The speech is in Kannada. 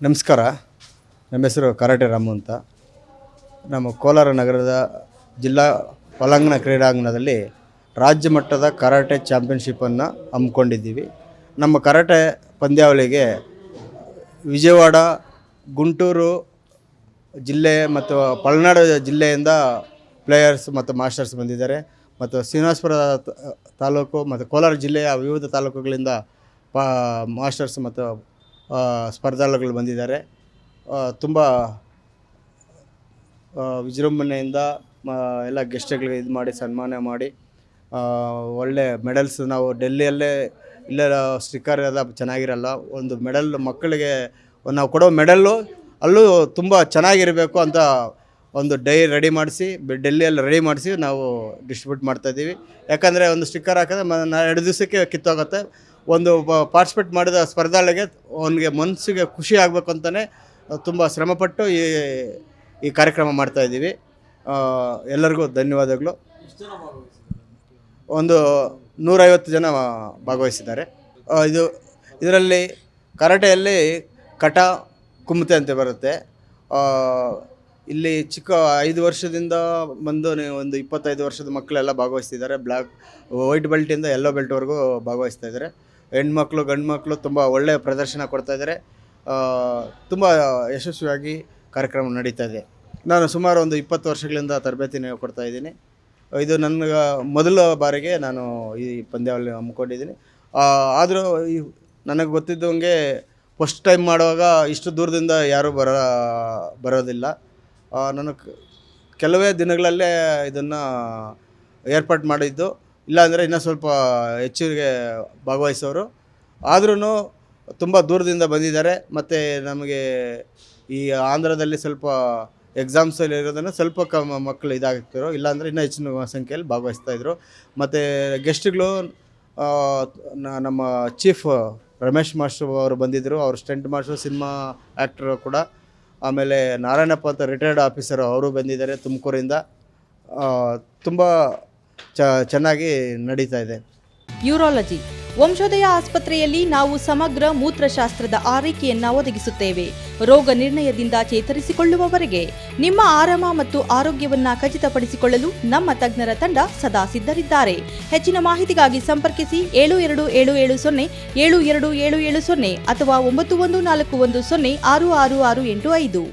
ನಮಸ್ಕಾರ. ನಮ್ಮ ಹೆಸರು ಕರಾಟೆ ರಾಮು ಅಂತ. ನಮ್ಮ ಕೋಲಾರ ನಗರದ ಜಿಲ್ಲಾ ಒಳಾಂಗಣ ಕ್ರೀಡಾಂಗಣದಲ್ಲಿ ರಾಜ್ಯ ಮಟ್ಟದ ಕರಾಟೆ ಚಾಂಪಿಯನ್ಶಿಪ್ಪನ್ನು ಹಮ್ಮಿಕೊಂಡಿದ್ದೀವಿ. ನಮ್ಮ ಕರಾಟೆ ಪಂದ್ಯಾವಳಿಗೆ ವಿಜಯವಾಡ, ಗುಂಟೂರು ಜಿಲ್ಲೆ ಮತ್ತು ಪಳನಾಡು ಜಿಲ್ಲೆಯಿಂದ ಪ್ಲೇಯರ್ಸ್ ಮತ್ತು ಮಾಸ್ಟರ್ಸ್ ಬಂದಿದ್ದಾರೆ. ಮತ್ತು ಶ್ರೀನಿವಾಸಪುರ ತಾಲೂಕು ಮತ್ತು ಕೋಲಾರ ಜಿಲ್ಲೆಯ ವಿವಿಧ ತಾಲೂಕುಗಳಿಂದ ಮಾಸ್ಟರ್ಸ್ ಮತ್ತು ಸ್ಪರ್ಧಾಳುಗಳು ಬಂದಿದ್ದಾರೆ. ತುಂಬ ವಿಜೃಂಭಣೆಯಿಂದ ಎಲ್ಲ ಗೆಸ್ಟ್ಗಳಿಗೆ ಇದು ಮಾಡಿ ಸನ್ಮಾನ ಮಾಡಿ ಒಳ್ಳೆ ಮೆಡಲ್ಸ್ ನಾವು ಡೆಲ್ಲಿಯಲ್ಲೇ ಇಲ್ಲೆಲ್ಲ ಸ್ಟಿಕ್ಕರ್ ಎಲ್ಲ ಚೆನ್ನಾಗಿರಲ್ಲ. ಒಂದು ಮೆಡಲ್ ಮಕ್ಕಳಿಗೆ ನಾವು ಕೊಡೋ ಮೆಡಲ್ಲು ಅಲ್ಲೂ ತುಂಬ ಚೆನ್ನಾಗಿರಬೇಕು ಅಂತ ಒಂದು ರೆಡಿ ಮಾಡಿಸಿ ಡೆಲ್ಲಿಯಲ್ಲಿ ರೆಡಿ ಮಾಡಿಸಿ ನಾವು ಡಿಸ್ಟ್ರಿಬ್ಯೂಟ್ ಮಾಡ್ತಾಯಿದ್ದೀವಿ. ಯಾಕಂದರೆ ಒಂದು ಸ್ಟಿಕ್ಕರ್ ಹಾಕಿದ್ರೆ 2 ದಿವಸಕ್ಕೆ ಕಿತ್ತೋಗುತ್ತೆ. ಒಂದು ಪಾರ್ಟಿಸಿಪೇಟ್ ಮಾಡಿದ ಸ್ಪರ್ಧಾಳಿಗೆ ಅವನಿಗೆ ಮನಸ್ಸಿಗೆ ಖುಷಿ ಆಗಬೇಕು ಅಂತಲೇ ತುಂಬ ಶ್ರಮಪಟ್ಟು ಈ ಕಾರ್ಯಕ್ರಮ ಮಾಡ್ತಾಯಿದ್ದೀವಿ. ಎಲ್ಲರಿಗೂ ಧನ್ಯವಾದಗಳು. ಒಂದು 150 ಜನ ಭಾಗವಹಿಸಿದ್ದಾರೆ. ಇದರಲ್ಲಿ ಕರಾಟೆಯಲ್ಲಿ ಕಟ, ಕುಮತೆ ಅಂತ ಬರುತ್ತೆ. ಇಲ್ಲಿ ಚಿಕ್ಕ 5 ವರ್ಷದಿಂದ ಬಂದು ಒಂದು 25 ವರ್ಷದ ಮಕ್ಕಳೆಲ್ಲ ಭಾಗವಹಿಸ್ತಿದ್ದಾರೆ. ವೈಟ್ ಬೆಲ್ಟಿಂದ ಯೆಲ್ಲೋ ಬೆಲ್ಟ್ವರೆಗೂ ಭಾಗವಹಿಸ್ತಾ ಇದ್ದಾರೆ. ಹೆಣ್ಮಕ್ಳು ಗಂಡು ಮಕ್ಕಳು ತುಂಬ ಒಳ್ಳೆಯ ಪ್ರದರ್ಶನ ಕೊಡ್ತಾಯಿದ್ದಾರೆ. ತುಂಬ ಯಶಸ್ವಿಯಾಗಿ ಕಾರ್ಯಕ್ರಮ ನಡೀತಾ ಇದೆ. ನಾನು ಸುಮಾರು ಒಂದು 20 ವರ್ಷಗಳಿಂದ ತರಬೇತಿನ ಕೊಡ್ತಾಯಿದ್ದೀನಿ. ಇದು ನನಗೆ ಮೊದಲ ಬಾರಿಗೆ ನಾನು ಈ ಪಂದ್ಯಾವಳಿ ಹಮ್ಮಿಕೊಂಡಿದ್ದೀನಿ. ಆದರೂ ನನಗೆ ಗೊತ್ತಿದ್ದಂಗೆ ಫಸ್ಟ್ ಟೈಮ್ ಮಾಡುವಾಗ ಇಷ್ಟು ದೂರದಿಂದ ಯಾರೂ ಬರೋದಿಲ್ಲ. ನಾನು ಕೆಲವೇ ದಿನಗಳಲ್ಲೇ ಇದನ್ನು ಏರ್ಪಾಡು ಮಾಡಿದ್ದು. ಇಲ್ಲಾಂದರೆ ಇನ್ನೂ ಸ್ವಲ್ಪ ಹೆಚ್ಚಿಗೆ ಭಾಗವಹಿಸೋರು. ಆದ್ರೂ ತುಂಬ ದೂರದಿಂದ ಬಂದಿದ್ದಾರೆ. ಮತ್ತು ನಮಗೆ ಈ ಆಂಧ್ರದಲ್ಲಿ ಸ್ವಲ್ಪ ಎಕ್ಸಾಮ್ಸಲ್ಲಿ ಇರೋದನ್ನು ಸ್ವಲ್ಪ ಮಕ್ಕಳು ಇದಾಗ್ತಿರೋ, ಇಲ್ಲಾಂದರೆ ಇನ್ನೂ ಹೆಚ್ಚಿನ ಸಂಖ್ಯೆಯಲ್ಲಿ ಭಾಗವಹಿಸ್ತಾಯಿದ್ರು. ಮತ್ತು ಗೆಸ್ಟ್ಗಳು ನಮ್ಮ ಚೀಫ್ ರಮೇಶ್ ಮಾಸ್ಟ್ರು ಅವರು ಬಂದಿದ್ದರು. ಅವರು ಸ್ಟಂಟ್ ಮಾಸ್ಟ್ರು, ಸಿನಿಮಾ ಆ್ಯಕ್ಟ್ರು ಕೂಡ. ಆಮೇಲೆ ನಾರಾಯಣಪ್ಪ ಅಂತ ರಿಟೈರ್ಡ್ ಆಫೀಸರು ಅವರು ಬಂದಿದ್ದಾರೆ ತುಮಕೂರಿಂದ. ತುಂಬ ಚೆನ್ನಾಗಿ ನಡೀತಾ ಇದೆ. ಯೂರಾಲಜಿ ವಂಶೋದಯ ಆಸ್ಪತ್ರೆಯಲ್ಲಿ ನಾವು ಸಮಗ್ರ ಮೂತ್ರಶಾಸ್ತ್ರದ ಆರೈಕೆಯನ್ನು ಒದಗಿಸುತ್ತೇವೆ. ರೋಗ ನಿರ್ಣಯದಿಂದ ಚೇತರಿಸಿಕೊಳ್ಳುವವರೆಗೆ ನಿಮ್ಮ ಆರಾಮ ಮತ್ತು ಆರೋಗ್ಯವನ್ನ ಖಚಿತಪಡಿಸಿಕೊಳ್ಳಲು ನಮ್ಮ ತಜ್ಞರ ತಂಡ ಸದಾ ಸಿದ್ಧರಿದ್ದಾರೆ. ಹೆಚ್ಚಿನ ಮಾಹಿತಿಗಾಗಿ ಸಂಪರ್ಕಿಸಿ 727770 72770 ಅಥವಾ 9141106665.